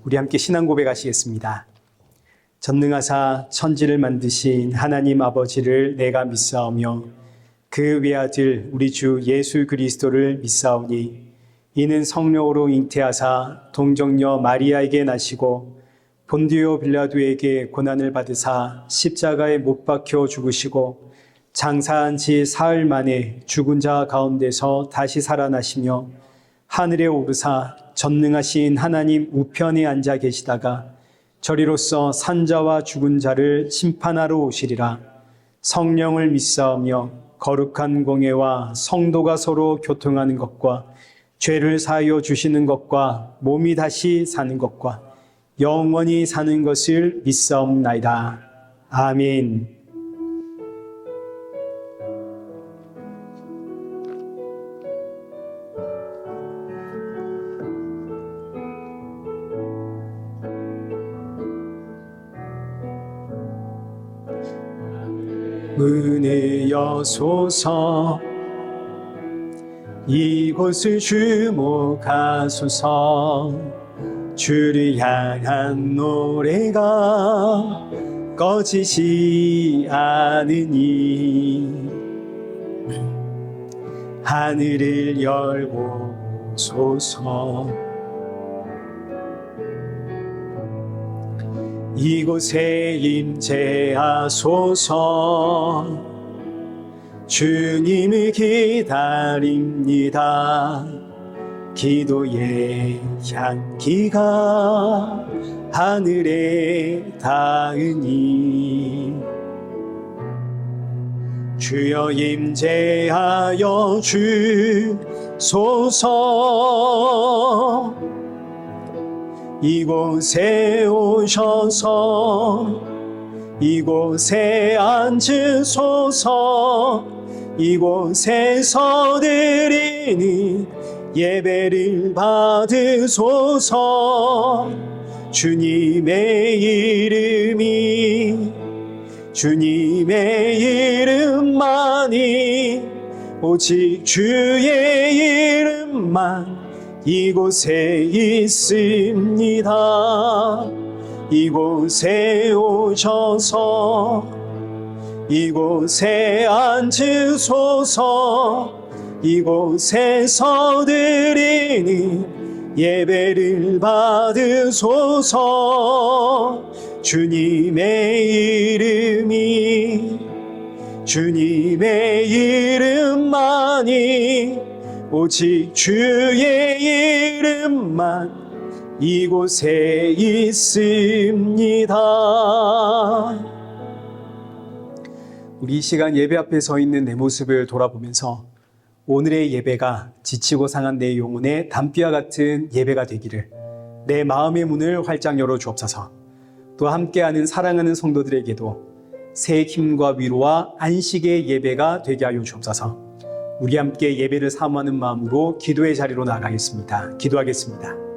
우리 함께 신앙 고백하시겠습니다. 전능하사 천지를 만드신 하나님 아버지를 내가 믿사오며 그 외아들 우리 주 예수 그리스도를 믿사오니 이는 성령으로 잉태하사 동정녀 마리아에게 나시고 본디오 빌라도에게 고난을 받으사 십자가에 못 박혀 죽으시고 장사한 지 사흘 만에 죽은 자 가운데서 다시 살아나시며 하늘에 오르사 전능하신 하나님 우편에 앉아 계시다가 저리로서 산자와 죽은 자를 심판하러 오시리라. 성령을 믿사오며 거룩한 공예와 성도가 서로 교통하는 것과 죄를 사하여 주시는 것과 몸이 다시 사는 것과 영원히 사는 것을 믿사옵나이다. 아멘. 문을 여소서 이곳을 주목하소서 주를 향한 노래가 꺼지지 않으니 하늘을 열고 오소서 이곳에 임재하소서 주님을 기다립니다. 기도의 향기가 하늘에 닿으니 주여 임재하여 주소서 이곳에 오셔서 이곳에 앉으소서 이곳에서 드리는 예배를 받으소서 주님의 이름만이 오직 주의 이름만 이곳에 있습니다. 이곳에 오셔서 이곳에 앉으소서 이곳에서 드리는 예배를 받으소서 주님의 이름만이 오직 주의 이름만 이곳에 있습니다. 우리 이 시간 예배 앞에 서 있는 내 모습을 돌아보면서 오늘의 예배가 지치고 상한 내 영혼의 담비와 같은 예배가 되기를 내 마음의 문을 활짝 열어 주옵소서. 또 함께하는 사랑하는 성도들에게도 새 힘과 위로와 안식의 예배가 되게 하여 주옵소서. 우리 함께 예배를 사모하는 마음으로 기도의 자리로 나가겠습니다. 기도하겠습니다.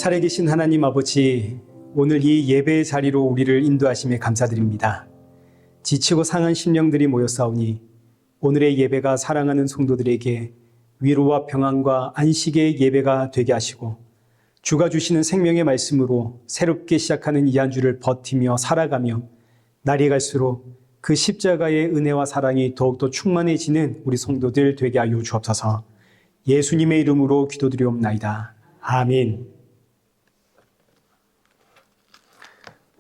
살아계신 하나님 아버지, 오늘 이 예배의 자리로 우리를 인도하심에 감사드립니다. 지치고 상한 심령들이 모였사오니 오늘의 예배가 사랑하는 성도들에게 위로와 평안과 안식의 예배가 되게 하시고 주가 주시는 생명의 말씀으로 새롭게 시작하는 이 한 주를 버티며 살아가며 날이 갈수록 그 십자가의 은혜와 사랑이 더욱더 충만해지는 우리 성도들 되게 하여 주옵소서. 예수님의 이름으로 기도드리옵나이다. 아멘.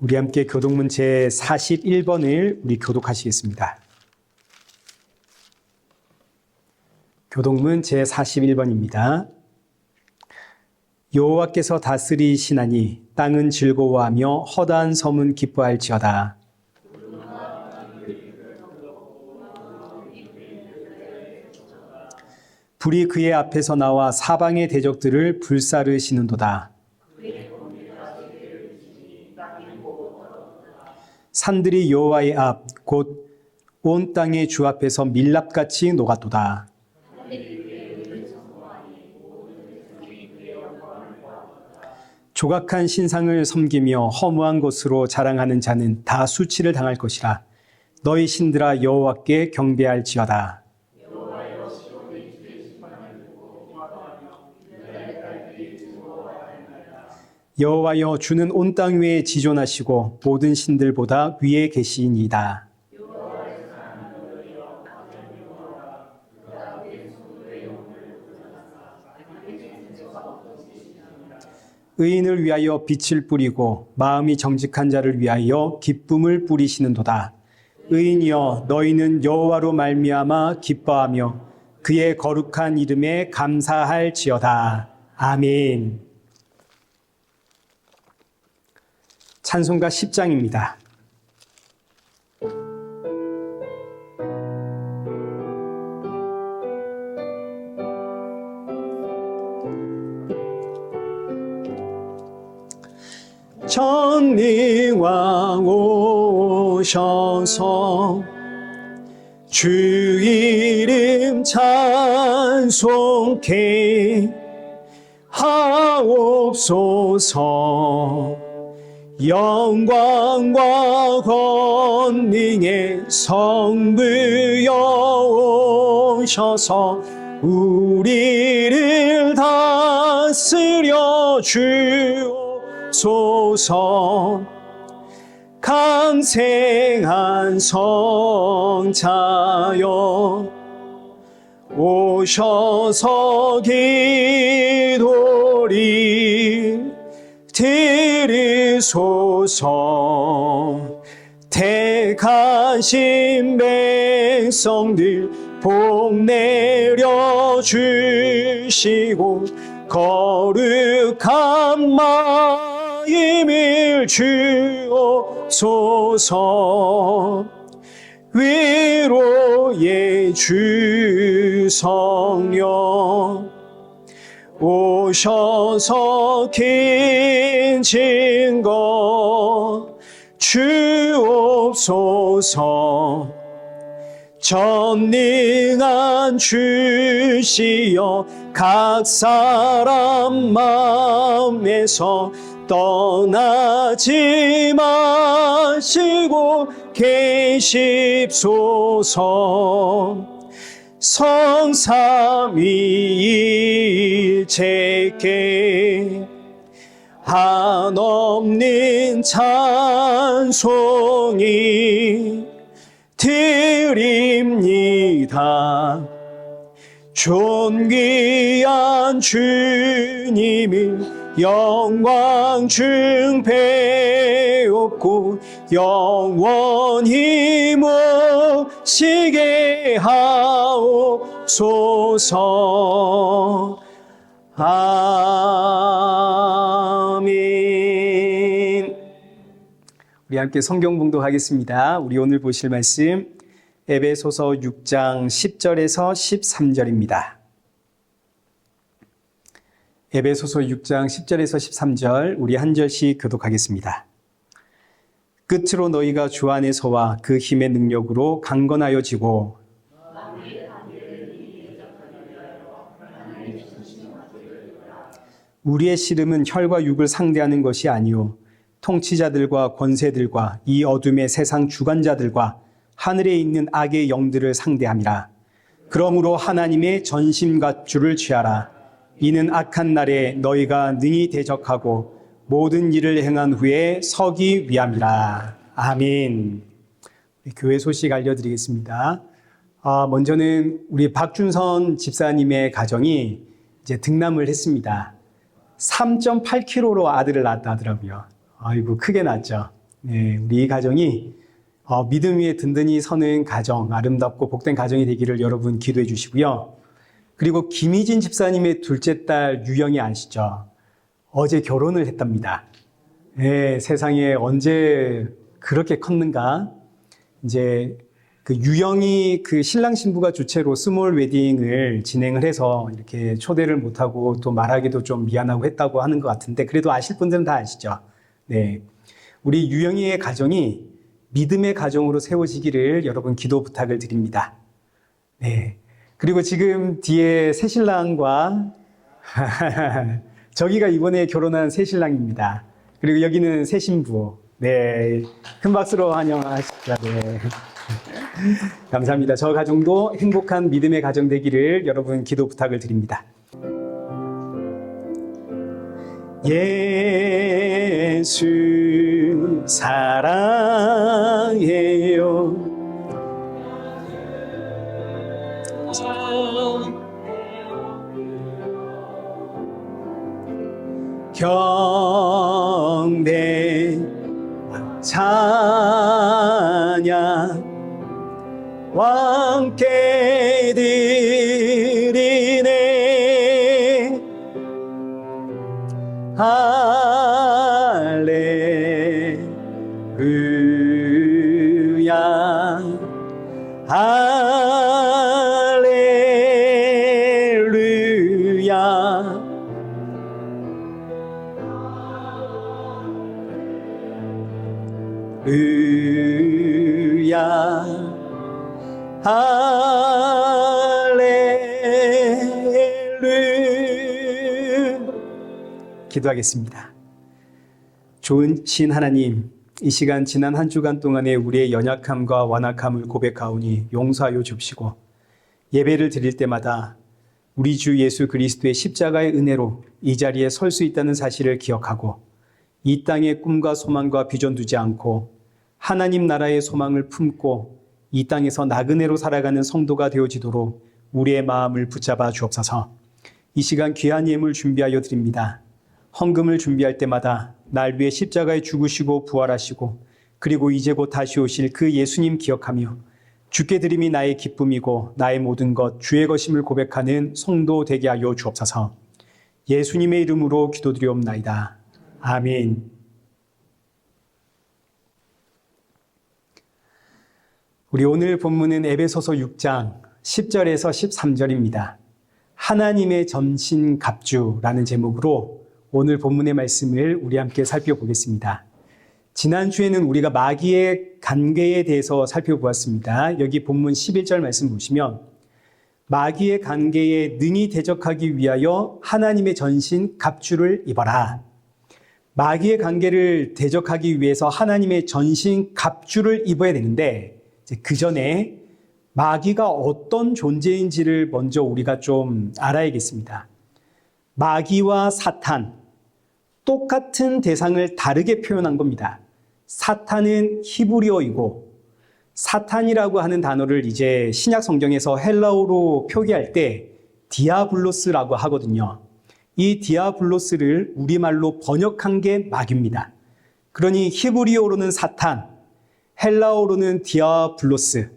우리 함께 교독문 제41번을 우리 교독하시겠습니다. 교독문 제41번입니다. 여호와께서 다스리시나니 땅은 즐거워하며 허다한 섬은 기뻐할지어다. 불이 그의 앞에서 나와 사방의 대적들을 불사르시는도다. 산들이 여호와의 앞 곧 온 땅의 주 앞에서 밀랍같이 녹았도다. 조각한 신상을 섬기며 허무한 것으로 자랑하는 자는 다 수치를 당할 것이라. 너희 신들아 여호와께 경배할지어다. 여호와여 주는 온 땅 위에 지존하시고 모든 신들보다 위에 계시니이다. 의인을 위하여 빛을 뿌리고 마음이 정직한 자를 위하여 기쁨을 뿌리시는도다. 의인이여 너희는 여호와로 말미암아 기뻐하며 그의 거룩한 이름에 감사할지어다. 아멘. 찬송가 10장입니다. 전능왕 오셔서 주 이름 찬송케 하옵소서. 영광과 권능의 성부여 오셔서 우리를 다스려 주옵소서. 강생한 성자여 오셔서 기도리 들으소서. 택하신 백성들 복 내려 주시고 거룩한 마음을 주옵소서. 위로의 주 성령 오셔서 긴 증거 주옵소서. 전능한 주시여 각 사람 마음에서 떠나지 마시고 계십소서. 성삼위일체께 한없는 찬송이 드립니다. 존귀한 주님을 영광 중배옵고 영원히 모시게 하옵소서. 아멘. 우리 함께 성경 봉독하겠습니다. 우리 오늘 보실 말씀 에베소서 6장 10절에서 13절입니다. 에베소서 6장 10절에서 13절 우리 한 절씩 교독하겠습니다. 끝으로 너희가 주 안에서와 그 힘의 능력으로 강건하여지고 우리의 씨름은 혈과 육을 상대하는 것이 아니요 통치자들과 권세들과 이 어둠의 세상 주관자들과 하늘에 있는 악의 영들을 상대함이라. 그러므로 하나님의 전심갑주를 취하라. 이는 악한 날에 너희가 능히 대적하고 모든 일을 행한 후에 서기 위함이라. 아멘. 교회 소식 알려드리겠습니다. 먼저는 우리 박준선 집사님의 가정이 이제 등남을 했습니다. 3.8kg로 아들을 낳았다 하더라고요. 아이고, 크게 낳았죠. 네, 우리 이 가정이 믿음 위에 든든히 서는 가정, 아름답고 복된 가정이 되기를 여러분 기도해 주시고요. 그리고 김희진 집사님의 둘째 딸 유영이 아시죠? 어제 결혼을 했답니다. 네, 세상에 언제 그렇게 컸는가? 이제 그 유영이 그 신랑 신부가 주최로 스몰 웨딩을 진행을 해서 이렇게 초대를 못하고 또 말하기도 좀 미안하고 했다고 하는 것 같은데, 그래도 아실 분들은 다 아시죠? 네. 우리 유영이의 가정이 믿음의 가정으로 세워지기를 여러분 기도 부탁을 드립니다. 네. 그리고 지금 뒤에 새신랑과 저기가 이번에 결혼한 새신랑입니다. 그리고 여기는 새신부. 네. 큰 박수로 환영하십시오. 네. 감사합니다. 저 가정도 행복한 믿음의 가정 되기를 여러분 기도 부탁을 드립니다. 예수 사랑해요. 경배 찬양 왕께 드리네. 할렐루야 할렐루야. 할렐루야. 기도하겠습니다. 좋으신 하나님, 이 시간 지난 한 주간 동안에 우리의 연약함과 완악함을 고백하오니 용서하여 주시고, 예배를 드릴 때마다 우리 주 예수 그리스도의 십자가의 은혜로 이 자리에 설 수 있다는 사실을 기억하고, 이 땅에 꿈과 소망과 비전 두지 않고 하나님 나라의 소망을 품고 이 땅에서 나그네로 살아가는 성도가 되어지도록 우리의 마음을 붙잡아 주옵소서. 이 시간 귀한 예물 준비하여 드립니다. 헌금을 준비할 때마다 날 위해 십자가에 죽으시고 부활하시고 그리고 이제 곧 다시 오실 그 예수님 기억하며 주께 드림이 나의 기쁨이고 나의 모든 것 주의 것임을 고백하는 성도 되게 하여 주옵소서. 예수님의 이름으로 기도드리옵나이다. 아멘. 우리 오늘 본문은 에베소서 6장 10절에서 13절입니다. 하나님의 전신갑주라는 제목으로 오늘 본문의 말씀을 우리 함께 살펴보겠습니다. 지난주에는 우리가 마귀의 관계에 대해서 살펴보았습니다. 여기 본문 11절 말씀 보시면 마귀의 관계에 능히 대적하기 위하여 하나님의 전신 갑주를 입어라. 마귀의 관계를 대적하기 위해서 하나님의 전신 갑주를 입어야 되는데 그 전에 마귀가 어떤 존재인지를 먼저 우리가 좀 알아야겠습니다. 마귀와 사탄, 똑같은 대상을 다르게 표현한 겁니다. 사탄은 히브리어이고 사탄이라고 하는 단어를 이제 신약 성경에서 헬라어로 표기할 때 디아블로스라고 하거든요. 이 디아블로스를 우리말로 번역한 게 마귀입니다. 그러니 히브리어로는 사탄, 헬라어로는 디아블로스.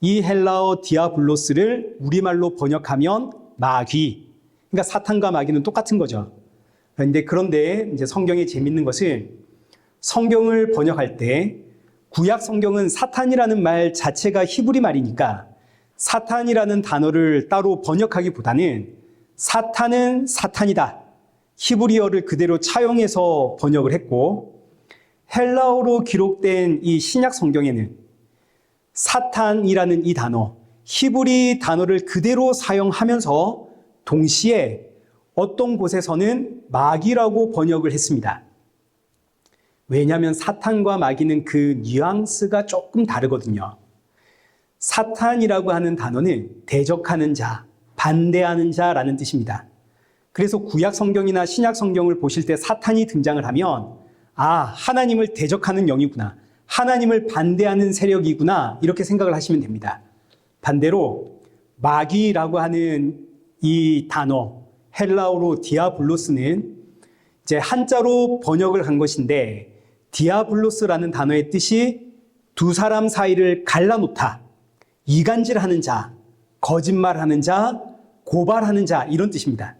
이 헬라어 디아블로스를 우리말로 번역하면 마귀. 그러니까 사탄과 마귀는 똑같은 거죠. 그런데 이제 성경이 재밌는 것은 성경을 번역할 때 구약 성경은 사탄이라는 말 자체가 히브리 말이니까 사탄이라는 단어를 따로 번역하기보다는 사탄은 사탄이다. 히브리어를 그대로 차용해서 번역을 했고 헬라어로 기록된 이 신약 성경에는 사탄이라는 이 단어, 히브리 단어를 그대로 사용하면서 동시에 어떤 곳에서는 마귀라고 번역을 했습니다. 왜냐하면 사탄과 마귀는 그 뉘앙스가 조금 다르거든요. 사탄이라고 하는 단어는 대적하는 자, 반대하는 자라는 뜻입니다. 그래서 구약 성경이나 신약 성경을 보실 때 사탄이 등장을 하면 하나님을 대적하는 영이구나, 하나님을 반대하는 세력이구나 이렇게 생각을 하시면 됩니다. 반대로 마귀라고 하는 이 단어, 헬라어로 디아블로스는 이제 한자로 번역을 한 것인데 디아블로스라는 단어의 뜻이 두 사람 사이를 갈라놓다, 이간질하는 자, 거짓말하는 자, 고발하는 자 이런 뜻입니다.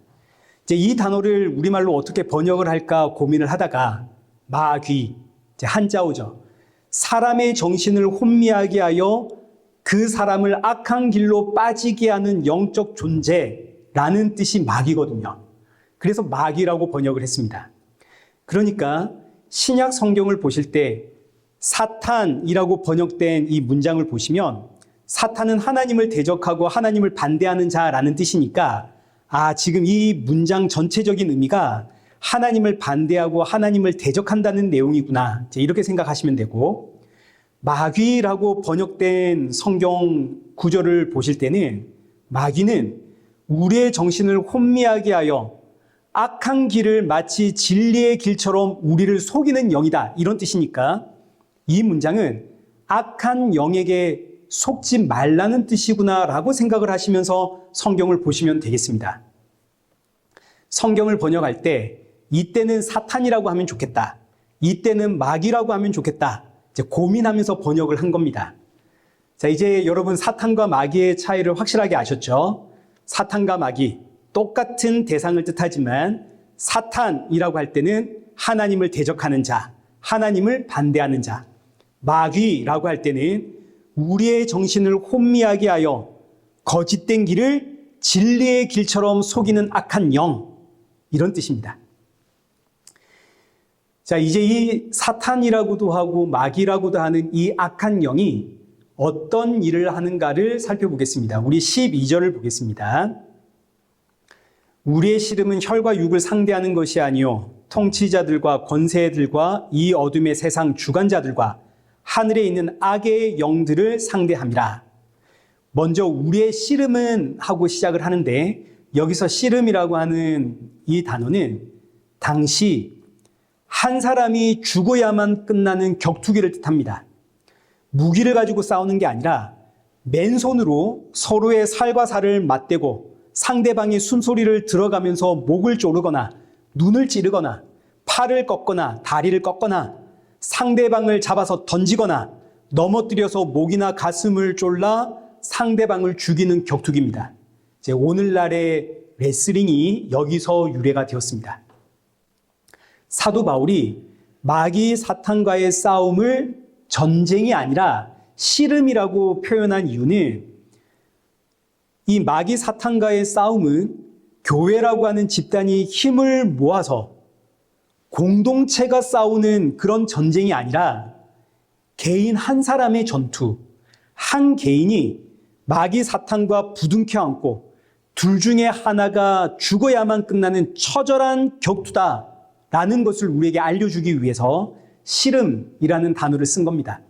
이제 이 단어를 우리말로 어떻게 번역을 할까 고민을 하다가 마귀, 이제 한자어죠. 사람의 정신을 혼미하게 하여 그 사람을 악한 길로 빠지게 하는 영적 존재라는 뜻이 마귀거든요. 그래서 마귀라고 번역을 했습니다. 그러니까 신약 성경을 보실 때 사탄이라고 번역된 이 문장을 보시면 사탄은 하나님을 대적하고 하나님을 반대하는 자라는 뜻이니까 지금 이 문장 전체적인 의미가 하나님을 반대하고 하나님을 대적한다는 내용이구나. 이렇게 생각하시면 되고, 마귀라고 번역된 성경 구절을 보실 때는 마귀는 우리의 정신을 혼미하게 하여 악한 길을 마치 진리의 길처럼 우리를 속이는 영이다. 이런 뜻이니까 이 문장은 악한 영에게 속지 말라는 뜻이구나라고 생각을 하시면서 성경을 보시면 되겠습니다. 성경을 번역할 때 이때는 사탄이라고 하면 좋겠다. 이때는 마귀라고 하면 좋겠다. 이제 고민하면서 번역을 한 겁니다. 자, 이제 여러분 사탄과 마귀의 차이를 확실하게 아셨죠? 사탄과 마귀 똑같은 대상을 뜻하지만 사탄이라고 할 때는 하나님을 대적하는 자, 하나님을 반대하는 자. 마귀라고 할 때는 우리의 정신을 혼미하게 하여 거짓된 길을 진리의 길처럼 속이는 악한 영, 이런 뜻입니다. 자, 이제 이 사탄이라고도 하고 마귀라고도 하는 이 악한 영이 어떤 일을 하는가를 살펴보겠습니다. 우리 12절을 보겠습니다. 우리의 씨름은 혈과 육을 상대하는 것이 아니요 통치자들과 권세들과 이 어둠의 세상 주관자들과 하늘에 있는 악의 영들을 상대함이라. 먼저 우리의 씨름은 하고 시작을 하는데, 여기서 씨름이라고 하는 이 단어는 당시 한 사람이 죽어야만 끝나는 격투기를 뜻합니다. 무기를 가지고 싸우는 게 아니라 맨손으로 서로의 살과 살을 맞대고 상대방의 숨소리를 들어가면서 목을 조르거나 눈을 찌르거나 팔을 꺾거나 다리를 꺾거나 상대방을 잡아서 던지거나 넘어뜨려서 목이나 가슴을 졸라 상대방을 죽이는 격투기입니다. 이제 오늘날의 레슬링이 여기서 유래가 되었습니다. 사도 바울이 마귀 사탄과의 싸움을 전쟁이 아니라 씨름이라고 표현한 이유는 이 마귀 사탄과의 싸움은 교회라고 하는 집단이 힘을 모아서 공동체가 싸우는 그런 전쟁이 아니라 개인 한 사람의 전투, 한 개인이 마귀 사탄과 부둥켜 안고 둘 중에 하나가 죽어야만 끝나는 처절한 격투다라는 것을 우리에게 알려주기 위해서 씨름이라는 단어를 쓴 겁니다.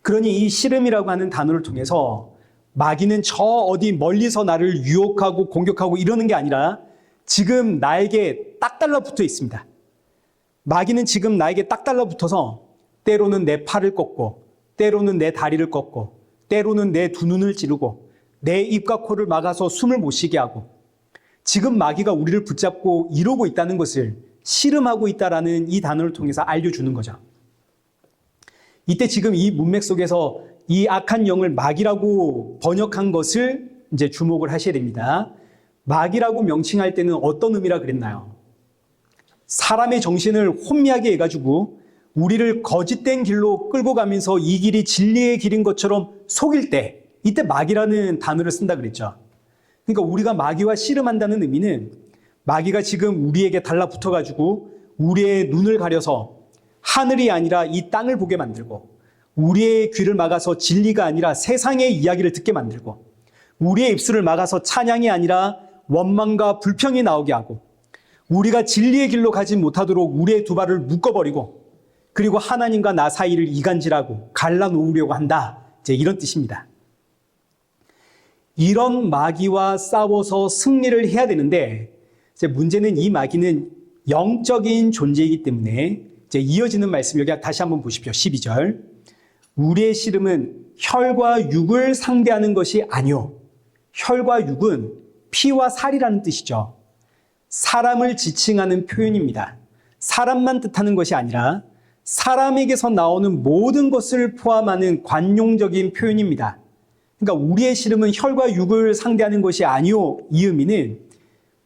그러니 이 씨름이라고 하는 단어를 통해서 마귀는 저 어디 멀리서 나를 유혹하고 공격하고 이러는 게 아니라 지금 나에게 딱 달라붙어 있습니다. 마귀는 지금 나에게 딱 달라붙어서 때로는 내 팔을 꺾고, 때로는 내 다리를 꺾고, 때로는 내 두 눈을 찌르고, 내 입과 코를 막아서 숨을 못 쉬게 하고, 지금 마귀가 우리를 붙잡고 이러고 있다는 것을 씨름하고 있다라는 이 단어를 통해서 알려주는 거죠. 이때 지금 이 문맥 속에서 이 악한 영을 마귀라고 번역한 것을 이제 주목을 하셔야 됩니다. 마귀라고 명칭할 때는 어떤 의미라 그랬나요? 사람의 정신을 혼미하게 해가지고 우리를 거짓된 길로 끌고 가면서 이 길이 진리의 길인 것처럼 속일 때, 이때 마귀라는 단어를 쓴다 그랬죠. 그러니까 우리가 마귀와 씨름한다는 의미는 마귀가 지금 우리에게 달라붙어가지고 우리의 눈을 가려서 하늘이 아니라 이 땅을 보게 만들고, 우리의 귀를 막아서 진리가 아니라 세상의 이야기를 듣게 만들고, 우리의 입술을 막아서 찬양이 아니라 원망과 불평이 나오게 하고, 우리가 진리의 길로 가지 못하도록 우리의 두 발을 묶어버리고, 그리고 하나님과 나 사이를 이간질하고 갈라놓으려고 한다. 이제 이런 뜻입니다. 이런 마귀와 싸워서 승리를 해야 되는데, 이제 문제는 이 마귀는 영적인 존재이기 때문에 이제 이어지는 말씀 여기 다시 한번 보십시오. 12절. 우리의 씨름은 혈과 육을 상대하는 것이 아니요. 혈과 육은 피와 살이라는 뜻이죠. 사람을 지칭하는 표현입니다. 사람만 뜻하는 것이 아니라 사람에게서 나오는 모든 것을 포함하는 관용적인 표현입니다. 그러니까 우리의 씨름은 혈과 육을 상대하는 것이 아니요. 이 의미는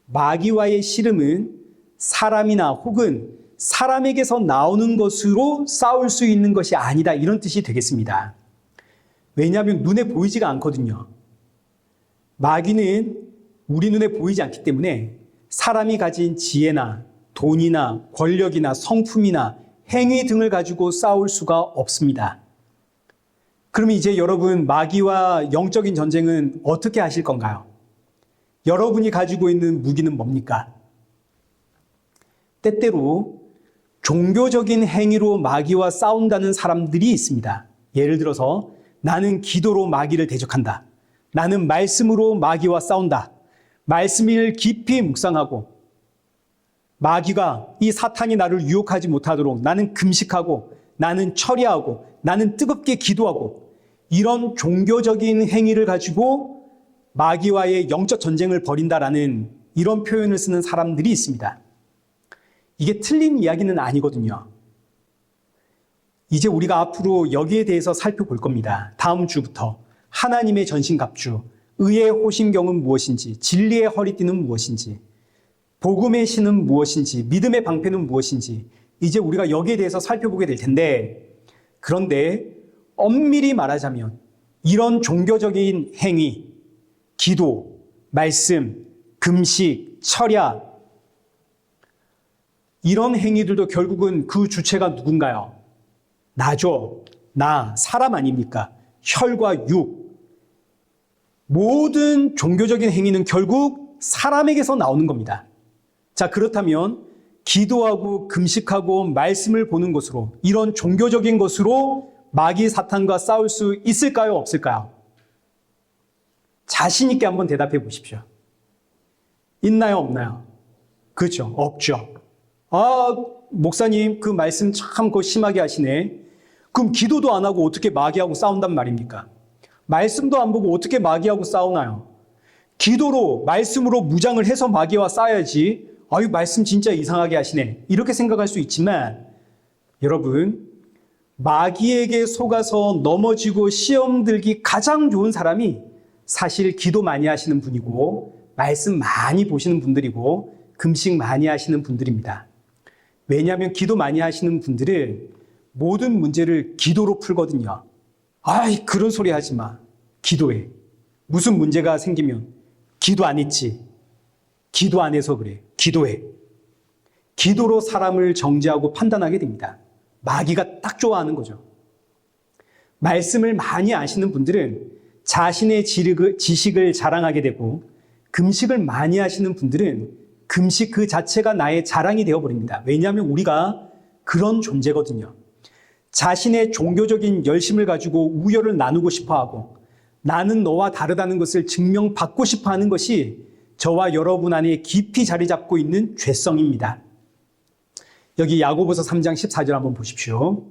마귀와의 씨름은 사람이나 혹은 사람에게서 나오는 것으로 싸울 수 있는 것이 아니다. 이런 뜻이 되겠습니다. 왜냐하면 눈에 보이지가 않거든요. 마귀는 우리 눈에 보이지 않기 때문에 사람이 가진 지혜나 돈이나 권력이나 성품이나 행위 등을 가지고 싸울 수가 없습니다. 그럼 이제 여러분, 마귀와 영적인 전쟁은 어떻게 하실 건가요? 여러분이 가지고 있는 무기는 뭡니까? 때때로 종교적인 행위로 마귀와 싸운다는 사람들이 있습니다. 예를 들어서 나는 기도로 마귀를 대적한다. 나는 말씀으로 마귀와 싸운다. 말씀을 깊이 묵상하고 마귀가, 이 사탄이 나를 유혹하지 못하도록 나는 금식하고 나는 철야하고 나는 뜨겁게 기도하고, 이런 종교적인 행위를 가지고 마귀와의 영적 전쟁을 벌인다라는 이런 표현을 쓰는 사람들이 있습니다. 이게 틀린 이야기는 아니거든요. 이제 우리가 앞으로 여기에 대해서 살펴볼 겁니다. 다음 주부터 하나님의 전신갑주, 의의 호심경은 무엇인지, 진리의 허리띠는 무엇인지, 복음의 신은 무엇인지, 믿음의 방패는 무엇인지, 이제 우리가 여기에 대해서 살펴보게 될 텐데, 그런데 엄밀히 말하자면 이런 종교적인 행위, 기도, 말씀, 금식, 철야, 이런 행위들도 결국은 그 주체가 누군가요? 나죠. 나, 사람 아닙니까? 혈과 육. 모든 종교적인 행위는 결국 사람에게서 나오는 겁니다. 자, 그렇다면 기도하고 금식하고 말씀을 보는 것으로, 이런 종교적인 것으로 마귀 사탄과 싸울 수 있을까요? 없을까요? 자신 있게 한번 대답해 보십시오. 있나요? 없나요? 그렇죠. 없죠. 아, 목사님, 그 말씀 참 심하게 하시네. 그럼 기도도 안 하고 어떻게 마귀하고 싸운단 말입니까? 말씀도 안 보고 어떻게 마귀하고 싸우나요? 기도로, 말씀으로 무장을 해서 마귀와 싸워야지. 아유, 말씀 진짜 이상하게 하시네. 이렇게 생각할 수 있지만, 여러분, 마귀에게 속아서 넘어지고 시험 들기 가장 좋은 사람이 사실 기도 많이 하시는 분이고, 말씀 많이 보시는 분들이고, 금식 많이 하시는 분들입니다. 왜냐하면 기도 많이 하시는 분들은 모든 문제를 기도로 풀거든요. 아이, 그런 소리 하지 마. 기도해. 무슨 문제가 생기면 기도 안 했지. 기도 안 해서 그래. 기도해. 기도로 사람을 정죄하고 판단하게 됩니다. 마귀가 딱 좋아하는 거죠. 말씀을 많이 아시는 분들은 자신의 지식을 자랑하게 되고, 금식을 많이 하시는 분들은 금식 그 자체가 나의 자랑이 되어버립니다. 왜냐하면 우리가 그런 존재거든요. 자신의 종교적인 열심을 가지고 우열을 나누고 싶어하고, 나는 너와 다르다는 것을 증명받고 싶어하는 것이 저와 여러분 안에 깊이 자리 잡고 있는 죄성입니다. 여기 야고보서 3장 14절 한번 보십시오.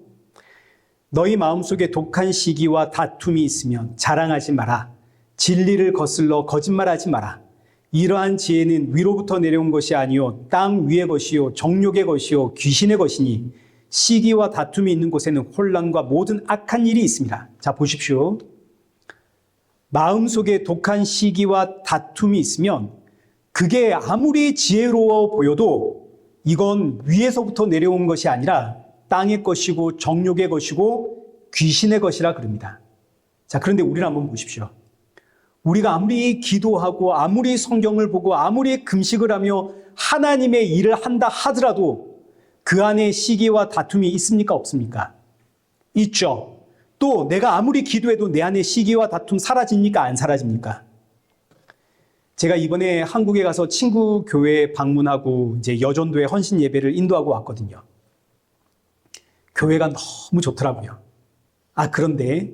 너희 마음속에 독한 시기와 다툼이 있으면 자랑하지 마라. 진리를 거슬러 거짓말하지 마라. 이러한 지혜는 위로부터 내려온 것이 아니요 땅 위의 것이요 정욕의 것이요 귀신의 것이니 시기와 다툼이 있는 곳에는 혼란과 모든 악한 일이 있습니다. 자, 보십시오. 마음속에 독한 시기와 다툼이 있으면 그게 아무리 지혜로워 보여도 이건 위에서부터 내려온 것이 아니라 땅의 것이고 정욕의 것이고 귀신의 것이라 그럽니다. 자, 그런데 우리를 한번 보십시오. 우리가 아무리 기도하고 아무리 성경을 보고 아무리 금식을 하며 하나님의 일을 한다 하더라도 그 안에 시기와 다툼이 있습니까? 없습니까? 있죠. 또 내가 아무리 기도해도 내 안에 시기와 다툼 사라집니까? 안 사라집니까? 제가 이번에 한국에 가서 친구 교회에 방문하고 이제 여전도의 헌신 예배를 인도하고 왔거든요. 교회가 너무 좋더라고요. 아, 그런데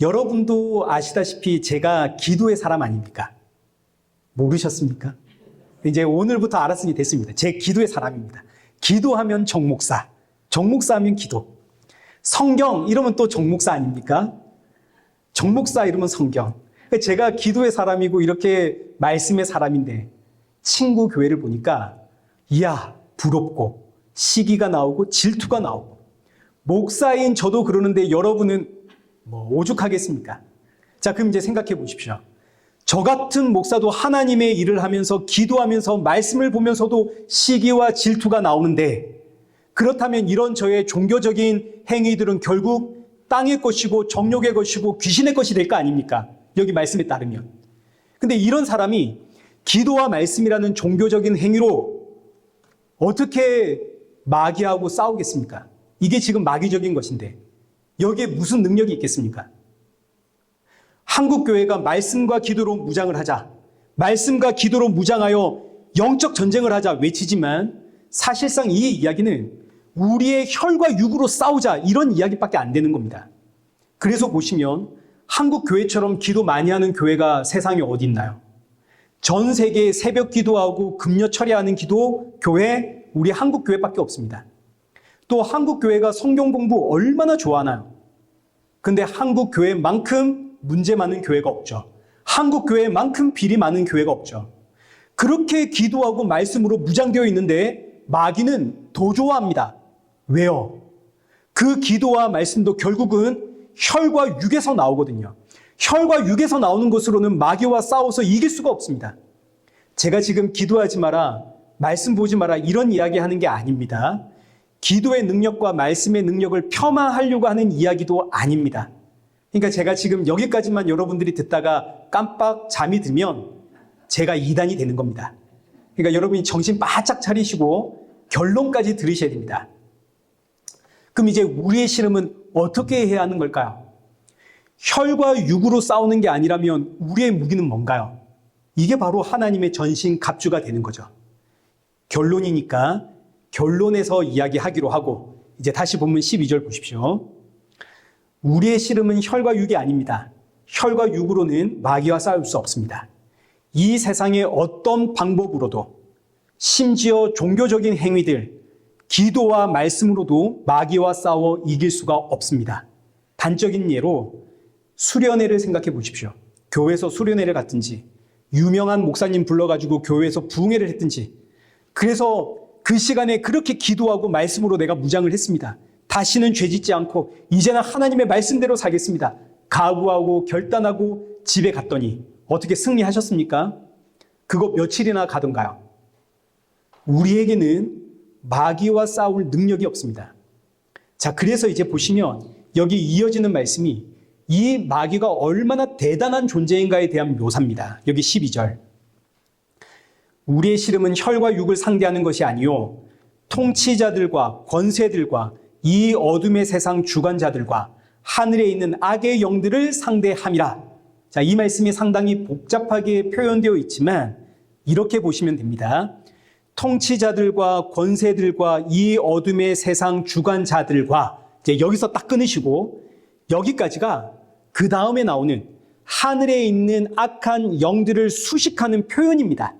여러분도 아시다시피 제가 기도의 사람 아닙니까? 모르셨습니까? 이제 오늘부터 알았으니 됐습니다. 제 기도의 사람입니다. 기도하면 정목사, 정목사하면 기도. 성경 이러면 또 정목사 아닙니까? 정목사 이러면 성경. 제가 기도의 사람이고 이렇게 말씀의 사람인데 친구 교회를 보니까 이야, 부럽고 시기가 나오고 질투가 나오고, 목사인 저도 그러는데 여러분은 뭐 오죽하겠습니까? 자, 그럼 이제 생각해 보십시오. 저 같은 목사도 하나님의 일을 하면서 기도하면서 말씀을 보면서도 시기와 질투가 나오는데, 그렇다면 이런 저의 종교적인 행위들은 결국 땅의 것이고 정욕의 것이고 귀신의 것이 될 거 아닙니까? 여기 말씀에 따르면. 근데 이런 사람이 기도와 말씀이라는 종교적인 행위로 어떻게 마귀하고 싸우겠습니까? 이게 지금 마귀적인 것인데 여기에 무슨 능력이 있겠습니까? 한국교회가 말씀과 기도로 무장을 하자, 말씀과 기도로 무장하여 영적 전쟁을 하자 외치지만 사실상 이 이야기는 우리의 혈과 육으로 싸우자 이런 이야기밖에 안 되는 겁니다. 그래서 보시면 한국교회처럼 기도 많이 하는 교회가 세상에 어디 있나요? 전 세계에 새벽 기도하고 금요 철야하는 기도 교회 우리 한국교회밖에 없습니다. 또 한국교회가 성경 공부 얼마나 좋아하나요? 근데 한국교회만큼 문제 많은 교회가 없죠. 한국교회만큼 비리 많은 교회가 없죠. 그렇게 기도하고 말씀으로 무장되어 있는데 마귀는 더 좋아합니다. 왜요? 그 기도와 말씀도 결국은 혈과 육에서 나오거든요. 혈과 육에서 나오는 것으로는 마귀와 싸워서 이길 수가 없습니다. 제가 지금 기도하지 마라, 말씀 보지 마라 이런 이야기 하는 게 아닙니다. 기도의 능력과 말씀의 능력을 폄하하려고 하는 이야기도 아닙니다. 그러니까 제가 지금 여기까지만 여러분들이 듣다가 깜빡 잠이 들면 제가 이단이 되는 겁니다. 그러니까 여러분이 정신 바짝 차리시고 결론까지 들으셔야 됩니다. 그럼 이제 우리의 씨름은 어떻게 해야 하는 걸까요? 혈과 육으로 싸우는 게 아니라면 우리의 무기는 뭔가요? 이게 바로 하나님의 전신 갑주가 되는 거죠. 결론이니까 결론에서 이야기하기로 하고 이제 다시 본문 12절 보십시오. 우리의 씨름은 혈과 육이 아닙니다. 혈과 육으로는 마귀와 싸울 수 없습니다. 이 세상의 어떤 방법으로도 심지어 종교적인 행위들, 기도와 말씀으로도 마귀와 싸워 이길 수가 없습니다. 단적인 예로 수련회를 생각해 보십시오. 교회에서 수련회를 갔든지 유명한 목사님 불러가지고 교회에서 부흥회를 했든지 그래서 그 시간에 그렇게 기도하고 말씀으로 내가 무장을 했습니다. 다시는 죄짓지 않고 이제는 하나님의 말씀대로 살겠습니다. 각오하고 결단하고 집에 갔더니 어떻게 승리하셨습니까? 그거 며칠이나 가던가요? 우리에게는 마귀와 싸울 능력이 없습니다. 자, 그래서 이제 보시면 여기 이어지는 말씀이 이 마귀가 얼마나 대단한 존재인가에 대한 묘사입니다. 여기 12절. 우리의 씨름은 혈과 육을 상대하는 것이 아니요 통치자들과 권세들과 이 어둠의 세상 주관자들과 하늘에 있는 악의 영들을 상대함이라. 자, 이 말씀이 상당히 복잡하게 표현되어 있지만 이렇게 보시면 됩니다. 통치자들과 권세들과 이 어둠의 세상 주관자들과 이제 여기서 딱 끊으시고 여기까지가 그 다음에 나오는 하늘에 있는 악한 영들을 수식하는 표현입니다.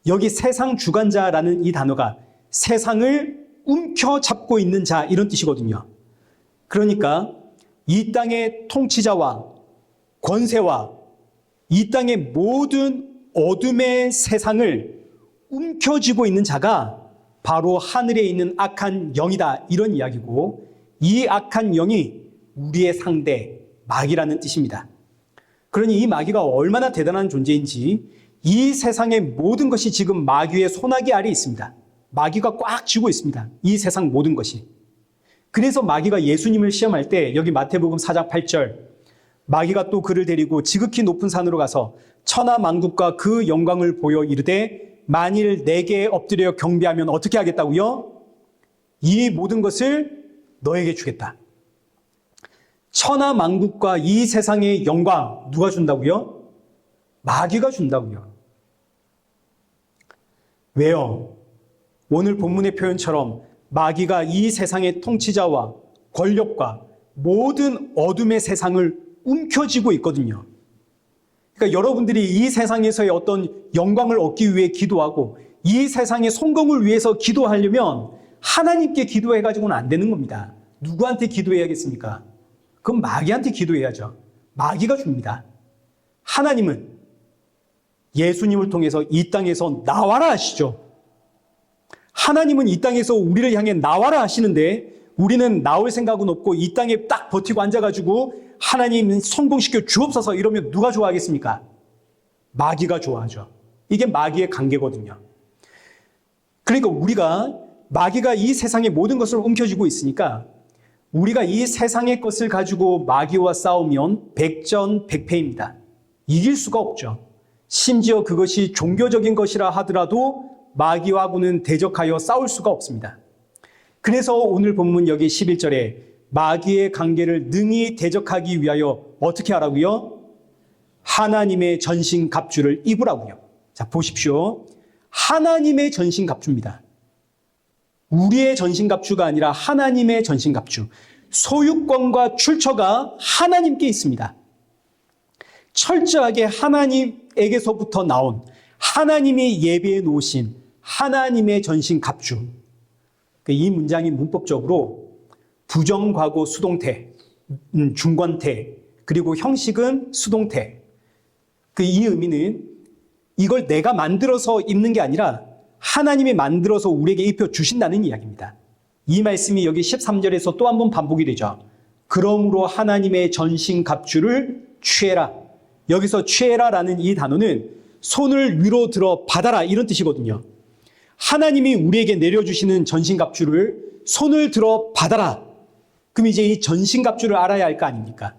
여기 세상 주관자라는 이 단어가 세상을 움켜잡고 있는 자 이런 뜻이거든요. 그러니까 이 땅의 통치자와 권세와 이 땅의 모든 어둠의 세상을 움켜쥐고 있는 자가 바로 하늘에 있는 악한 영이다 이런 이야기고 이 악한 영이 우리의 상대 마귀라는 뜻입니다. 그러니 이 마귀가 얼마나 대단한 존재인지 이 세상의 모든 것이 지금 마귀의 손아귀 아래에 있습니다. 마귀가 꽉 쥐고 있습니다. 이 세상 모든 것이. 그래서 마귀가 예수님을 시험할 때 여기 마태복음 4장 8절 마귀가 또 그를 데리고 지극히 높은 산으로 가서 천하 만국과 그 영광을 보여 이르되 만일 내게 엎드려 경배하면 어떻게 하겠다고요? 이 모든 것을 너에게 주겠다. 천하 만국과 이 세상의 영광 누가 준다고요? 마귀가 준다고요. 왜요? 오늘 본문의 표현처럼 마귀가 이 세상의 통치자와 권력과 모든 어둠의 세상을 움켜쥐고 있거든요. 그러니까 여러분들이 이 세상에서의 어떤 영광을 얻기 위해 기도하고 이 세상의 성공을 위해서 기도하려면 하나님께 기도해가지고는 안 되는 겁니다. 누구한테 기도해야겠습니까? 그럼 마귀한테 기도해야죠. 마귀가 줍니다. 하나님은 예수님을 통해서 이 땅에서 나와라 하시죠. 하나님은 이 땅에서 우리를 향해 나와라 하시는데 우리는 나올 생각은 없고 이 땅에 딱 버티고 앉아가지고 하나님 성공시켜 주옵소서 이러면 누가 좋아하겠습니까? 마귀가 좋아하죠. 이게 마귀의 관계거든요. 그러니까 우리가 마귀가 이 세상의 모든 것을 움켜쥐고 있으니까 우리가 이 세상의 것을 가지고 마귀와 싸우면 백전백패입니다. 이길 수가 없죠. 심지어 그것이 종교적인 것이라 하더라도 마귀와는 대적하여 싸울 수가 없습니다. 그래서 오늘 본문 여기 11절에 마귀의 관계를 능히 대적하기 위하여 어떻게 하라고요? 하나님의 전신갑주를 입으라고요. 자, 보십시오. 하나님의 전신갑주입니다. 우리의 전신갑주가 아니라 하나님의 전신갑주. 소유권과 출처가 하나님께 있습니다. 철저하게 하나님에게서부터 나온 하나님이 예비해 놓으신 하나님의 전신갑주. 이 문장이 문법적으로 부정과거 수동태, 중건태, 그리고 형식은 수동태. 이 의미는 이걸 내가 만들어서 입는 게 아니라 하나님이 만들어서 우리에게 입혀주신다는 이야기입니다. 이 말씀이 여기 13절에서 또 한 번 반복이 되죠. 그러므로 하나님의 전신갑주를 취해라. 여기서 취해라라는 이 단어는 손을 위로 들어 받아라 이런 뜻이거든요. 하나님이 우리에게 내려주시는 전신갑주를 손을 들어 받아라. 그럼 이제 이 전신갑주를 알아야 할 거 아닙니까?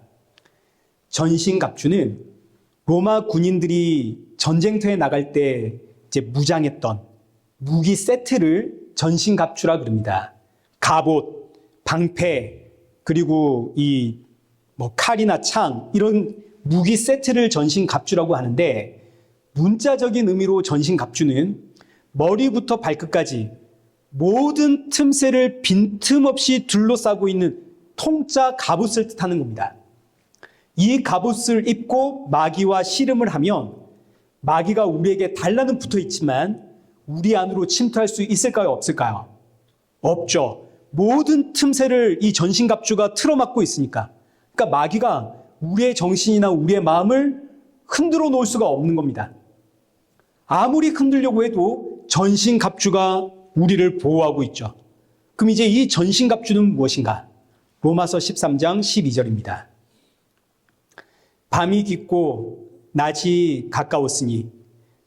전신갑주는 로마 군인들이 전쟁터에 나갈 때 이제 무장했던 무기 세트를 전신갑주라 그럽니다. 갑옷, 방패, 그리고 칼이나 창 이런 무기 세트를 전신갑주라고 하는데, 문자적인 의미로 전신갑주는 머리부터 발끝까지 모든 틈새를 빈틈없이 둘러싸고 있는 통짜 갑옷을 뜻하는 겁니다. 이 갑옷을 입고 마귀와 씨름을 하면 마귀가 우리에게 달라는 붙어 있지만 우리 안으로 침투할 수 있을까요? 없을까요? 없죠. 모든 틈새를 이 전신갑주가 틀어막고 있으니까. 그러니까 마귀가 우리의 정신이나 우리의 마음을 흔들어 놓을 수가 없는 겁니다. 아무리 흔들려고 해도 전신갑주가 우리를 보호하고 있죠. 그럼 이제 이 전신갑주는 무엇인가? 로마서 13장 12절입니다. 밤이 깊고 낮이 가까웠으니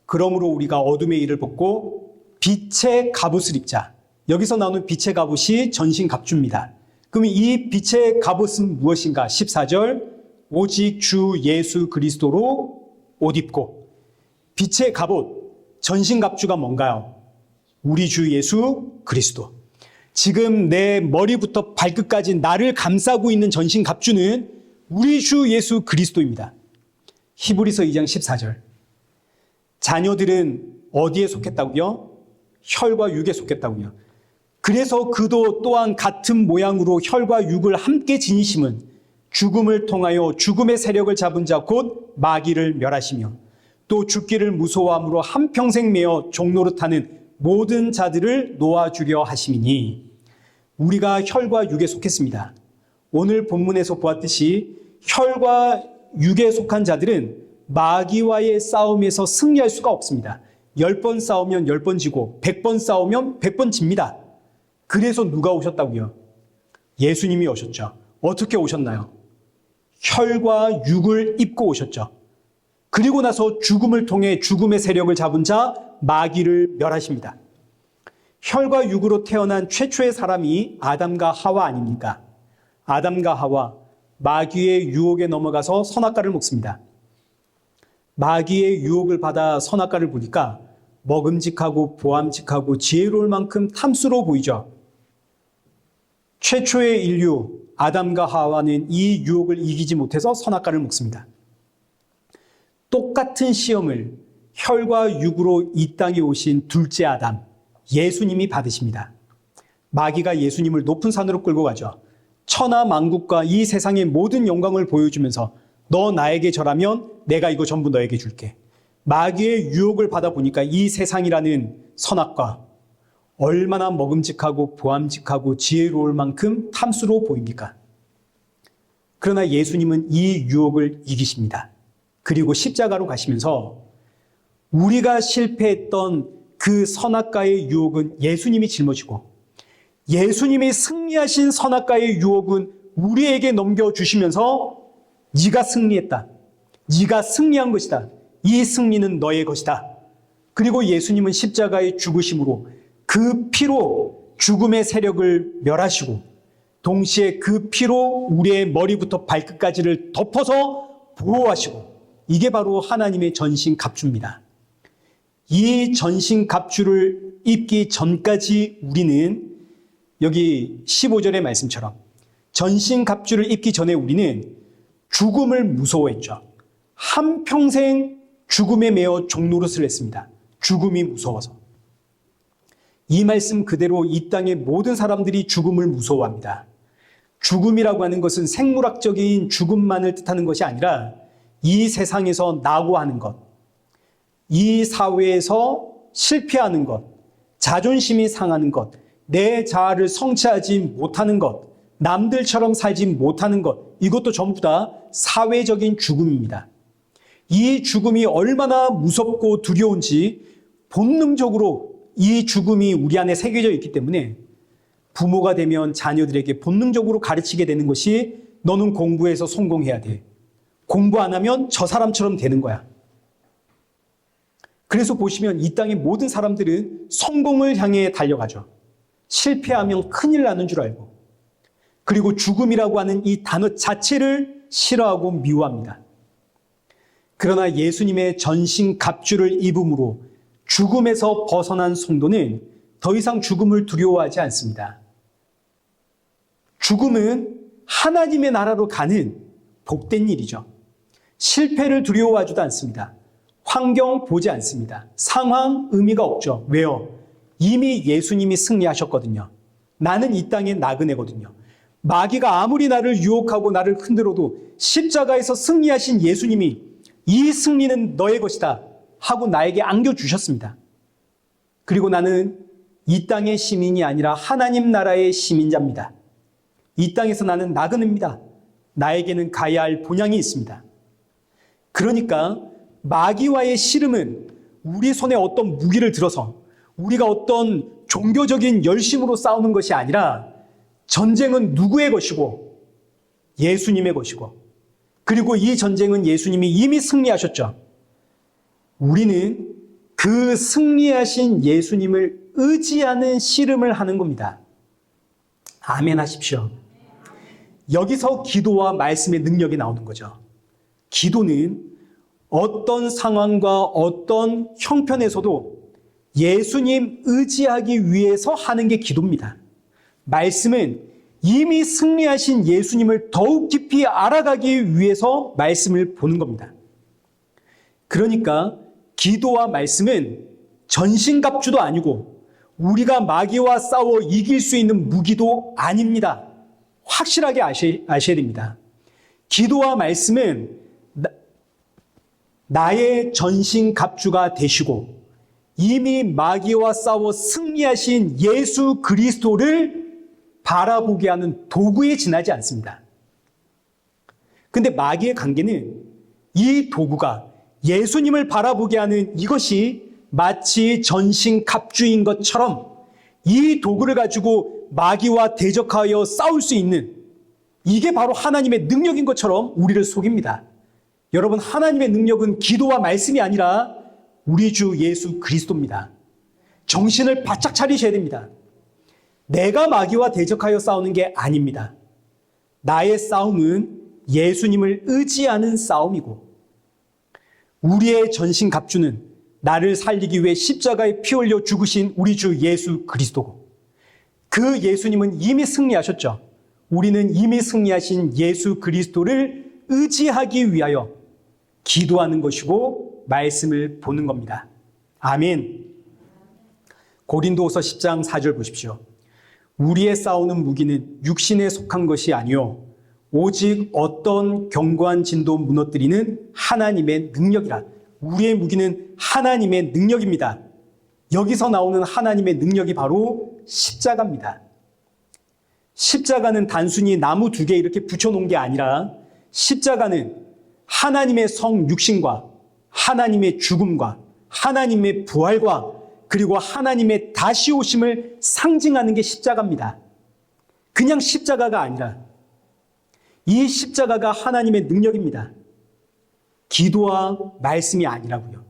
그러므로 우리가 어둠의 일을 벗고 빛의 갑옷을 입자. 여기서 나오는 빛의 갑옷이 전신갑주입니다. 그럼 이 빛의 갑옷은 무엇인가? 14절 오직 주 예수 그리스도로 옷 입고. 빛의 갑옷, 전신갑주가 뭔가요? 우리 주 예수 그리스도. 지금 내 머리부터 발끝까지 나를 감싸고 있는 전신갑주는 우리 주 예수 그리스도입니다. 히브리서 2장 14절. 자녀들은 어디에 속했다고요? 혈과 육에 속했다고요. 그래서 그도 또한 같은 모양으로 혈과 육을 함께 지니심은 죽음을 통하여 죽음의 세력을 잡은 자 곧 마귀를 멸하시며 또 죽기를 무서워함으로 한평생 매어 종노릇하는 모든 자들을 놓아주려 하심이니. 우리가 혈과 육에 속했습니다. 오늘 본문에서 보았듯이 혈과 육에 속한 자들은 마귀와의 싸움에서 승리할 수가 없습니다. 10번 싸우면 10번 지고 100번 싸우면 100번 집니다. 그래서 누가 오셨다고요? 예수님이 오셨죠. 어떻게 오셨나요? 혈과 육을 입고 오셨죠. 그리고 나서 죽음을 통해 죽음의 세력을 잡은 자 마귀를 멸하십니다. 혈과 육으로 태어난 최초의 사람이 아담과 하와 아닙니까? 아담과 하와 마귀의 유혹에 넘어가서 선악과를 먹습니다. 마귀의 유혹을 받아 선악과를 보니까 먹음직하고 보암직하고 지혜로울 만큼 탐스러워 보이죠. 최초의 인류 아담과 하와는 이 유혹을 이기지 못해서 선악과를 먹습니다. 똑같은 시험을 혈과 육으로 이 땅에 오신 둘째 아담, 예수님이 받으십니다. 마귀가 예수님을 높은 산으로 끌고 가죠. 천하 만국과 이 세상의 모든 영광을 보여주면서 너 나에게 절하면 내가 이거 전부 너에게 줄게. 마귀의 유혹을 받아보니까 이 세상이라는 선악과 얼마나 먹음직하고 보암직하고 지혜로울 만큼 탐스러워 보입니까? 그러나 예수님은 이 유혹을 이기십니다. 그리고 십자가로 가시면서 우리가 실패했던 그 선악과의 유혹은 예수님이 짊어지고 예수님이 승리하신 선악과의 유혹은 우리에게 넘겨주시면서 네가 승리했다. 네가 승리한 것이다. 이 승리는 너의 것이다. 그리고 예수님은 십자가의 죽으심으로 그 피로 죽음의 세력을 멸하시고 동시에 그 피로 우리의 머리부터 발끝까지를 덮어서 보호하시고, 이게 바로 하나님의 전신갑주입니다. 이 전신갑주를 입기 전까지 우리는, 여기 15절의 말씀처럼 전신갑주를 입기 전에 우리는 죽음을 무서워했죠. 한평생 죽음에 매어 종노릇을 했습니다. 죽음이 무서워서. 이 말씀 그대로 이 땅의 모든 사람들이 죽음을 무서워합니다. 죽음이라고 하는 것은 생물학적인 죽음만을 뜻하는 것이 아니라 이 세상에서 낙오하는 것, 이 사회에서 실패하는 것, 자존심이 상하는 것, 내 자아를 성취하지 못하는 것, 남들처럼 살지 못하는 것, 이것도 전부 다 사회적인 죽음입니다. 이 죽음이 얼마나 무섭고 두려운지 본능적으로 이 죽음이 우리 안에 새겨져 있기 때문에 부모가 되면 자녀들에게 본능적으로 가르치게 되는 것이 너는 공부해서 성공해야 돼. 공부 안 하면 저 사람처럼 되는 거야. 그래서 보시면 이 땅의 모든 사람들은 성공을 향해 달려가죠. 실패하면 큰일 나는 줄 알고. 그리고 죽음이라고 하는 이 단어 자체를 싫어하고 미워합니다. 그러나 예수님의 전신갑주를 입음으로 죽음에서 벗어난 성도는 더 이상 죽음을 두려워하지 않습니다. 죽음은 하나님의 나라로 가는 복된 일이죠. 실패를 두려워하지도 않습니다. 환경 보지 않습니다. 상황 의미가 없죠. 왜요? 이미 예수님이 승리하셨거든요. 나는 이 땅의 나그네거든요. 마귀가 아무리 나를 유혹하고 나를 흔들어도 십자가에서 승리하신 예수님이 이 승리는 너의 것이다 하고 나에게 안겨주셨습니다. 그리고 나는 이 땅의 시민이 아니라 하나님 나라의 시민자입니다. 이 땅에서 나는 나그네입니다. 나에게는 가야 할 본향이 있습니다. 그러니까 마귀와의 씨름은 우리 손에 어떤 무기를 들어서 우리가 어떤 종교적인 열심으로 싸우는 것이 아니라 전쟁은 누구의 것이고 예수님의 것이고, 그리고 이 전쟁은 예수님이 이미 승리하셨죠. 우리는 그 승리하신 예수님을 의지하는 씨름을 하는 겁니다. 아멘 하십시오. 여기서 기도와 말씀의 능력이 나오는 거죠. 기도는 어떤 상황과 어떤 형편에서도 예수님 의지하기 위해서 하는 게 기도입니다. 말씀은 이미 승리하신 예수님을 더욱 깊이 알아가기 위해서 말씀을 보는 겁니다. 그러니까 기도와 말씀은 전신갑주도 아니고 우리가 마귀와 싸워 이길 수 있는 무기도 아닙니다. 확실하게 아셔야 됩니다. 기도와 말씀은 나의 전신갑주가 되시고 이미 마귀와 싸워 승리하신 예수 그리스도를 바라보게 하는 도구에 지나지 않습니다. 근데 마귀의 관계는 이 도구가 예수님을 바라보게 하는 이것이 마치 전신갑주인 것처럼 이 도구를 가지고 마귀와 대적하여 싸울 수 있는, 이게 바로 하나님의 능력인 것처럼 우리를 속입니다. 여러분, 하나님의 능력은 기도와 말씀이 아니라 우리 주 예수 그리스도입니다. 정신을 바짝 차리셔야 됩니다. 내가 마귀와 대적하여 싸우는 게 아닙니다. 나의 싸움은 예수님을 의지하는 싸움이고, 우리의 전신갑주는 나를 살리기 위해 십자가에 피 흘려 죽으신 우리 주 예수 그리스도고, 그 예수님은 이미 승리하셨죠. 우리는 이미 승리하신 예수 그리스도를 의지하기 위하여 기도하는 것이고 말씀을 보는 겁니다. 아멘. 고린도후서 10장 4절 보십시오. 우리의 싸우는 무기는 육신에 속한 것이 아니요 오직 어떤 견고한 진도 무너뜨리는 하나님의 능력이라. 우리의 무기는 하나님의 능력입니다. 여기서 나오는 하나님의 능력이 바로 십자가입니다. 십자가는 단순히 나무 2개 이렇게 붙여놓은 게 아니라 십자가는 하나님의 성육신과 하나님의 죽음과 하나님의 부활과 그리고 하나님의 다시 오심을 상징하는 게 십자가입니다. 그냥 십자가가 아니라 이 십자가가 하나님의 능력입니다. 기도와 말씀이 아니라고요.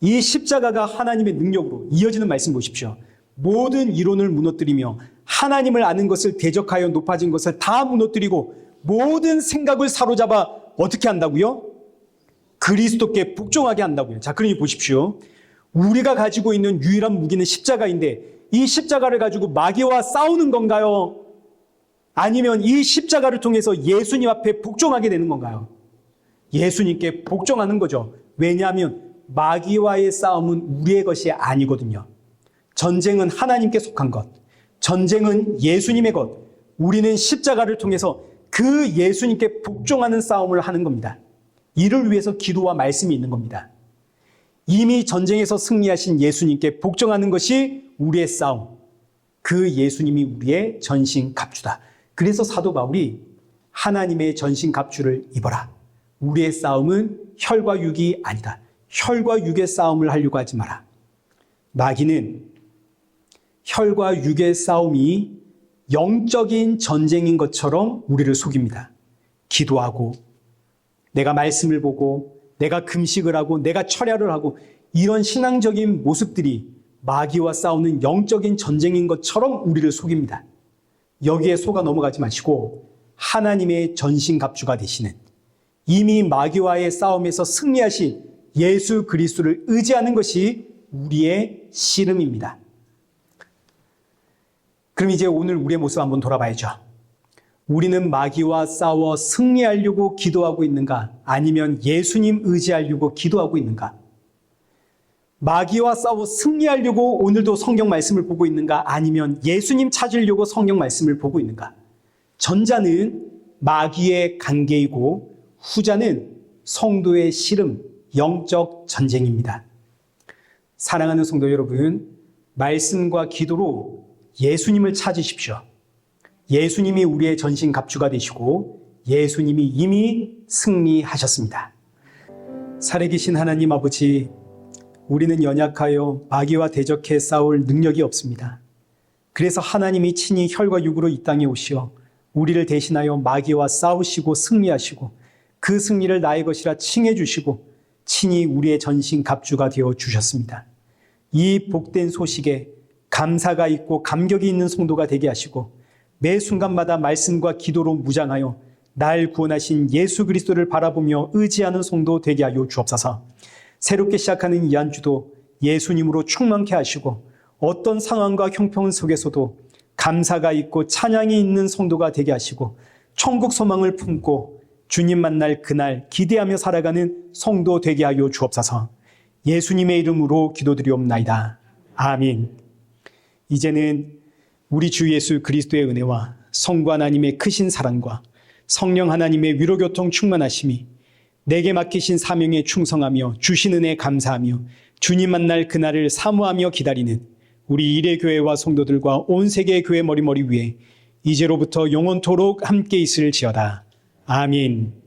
이 십자가가 하나님의 능력으로 이어지는 말씀 보십시오. 모든 이론을 무너뜨리며 하나님을 아는 것을 대적하여 높아진 것을 다 무너뜨리고 모든 생각을 사로잡아 어떻게 한다고요? 그리스도께 복종하게 한다고요. 자, 그러니 보십시오. 우리가 가지고 있는 유일한 무기는 십자가인데 이 십자가를 가지고 마귀와 싸우는 건가요? 아니면 이 십자가를 통해서 예수님 앞에 복종하게 되는 건가요? 예수님께 복종하는 거죠. 왜냐하면 마귀와의 싸움은 우리의 것이 아니거든요. 전쟁은 하나님께 속한 것, 전쟁은 예수님의 것. 우리는 십자가를 통해서 그 예수님께 복종하는 싸움을 하는 겁니다. 이를 위해서 기도와 말씀이 있는 겁니다. 이미 전쟁에서 승리하신 예수님께 복종하는 것이 우리의 싸움. 그 예수님이 우리의 전신갑주다. 그래서 사도 바울이 하나님의 전신갑주를 입어라. 우리의 싸움은 혈과 육이 아니다. 혈과 육의 싸움을 하려고 하지 마라. 마귀는 혈과 육의 싸움이 영적인 전쟁인 것처럼 우리를 속입니다. 기도하고 내가 말씀을 보고 내가 금식을 하고 내가 철야를 하고 이런 신앙적인 모습들이 마귀와 싸우는 영적인 전쟁인 것처럼 우리를 속입니다. 여기에 속아 넘어가지 마시고 하나님의 전신갑주가 되시는 이미 마귀와의 싸움에서 승리하신 예수 그리스도를 의지하는 것이 우리의 씨름입니다. 그럼 이제 오늘 우리의 모습 한번 돌아봐야죠. 우리는 마귀와 싸워 승리하려고 기도하고 있는가? 아니면 예수님 의지하려고 기도하고 있는가? 마귀와 싸워 승리하려고 오늘도 성경 말씀을 보고 있는가? 아니면 예수님 찾으려고 성경 말씀을 보고 있는가? 전자는 마귀의 관계이고 후자는 성도의 씨름, 영적 전쟁입니다. 사랑하는 성도 여러분, 말씀과 기도로 예수님을 찾으십시오. 예수님이 우리의 전신갑주가 되시고 예수님이 이미 승리하셨습니다. 살아계신 하나님 아버지, 우리는 연약하여 마귀와 대적해 싸울 능력이 없습니다. 그래서 하나님이 친히 혈과 육으로 이 땅에 오시어 우리를 대신하여 마귀와 싸우시고 승리하시고 그 승리를 나의 것이라 칭해 주시고 친히 우리의 전신갑주가 되어 주셨습니다. 이 복된 소식에 감사가 있고 감격이 있는 성도가 되게 하시고 매 순간마다 말씀과 기도로 무장하여 날 구원하신 예수 그리스도를 바라보며 의지하는 성도 되게 하여 주옵소서. 새롭게 시작하는 이 한 주도 예수님으로 충만케 하시고 어떤 상황과 형편 속에서도 감사가 있고 찬양이 있는 성도가 되게 하시고 천국 소망을 품고 주님 만날 그날 기대하며 살아가는 성도 되게 하여 주옵소서. 예수님의 이름으로 기도드리옵나이다. 아멘. 이제는 우리 주 예수 그리스도의 은혜와 성부 하나님의 크신 사랑과 성령 하나님의 위로교통 충만하심이 내게 맡기신 사명에 충성하며 주신 은혜 감사하며 주님 만날 그날을 사모하며 기다리는 우리 일회교회와 성도들과 온 세계의 교회 머리머리 위에 이제로부터 영원토록 함께 있을지어다. 아멘.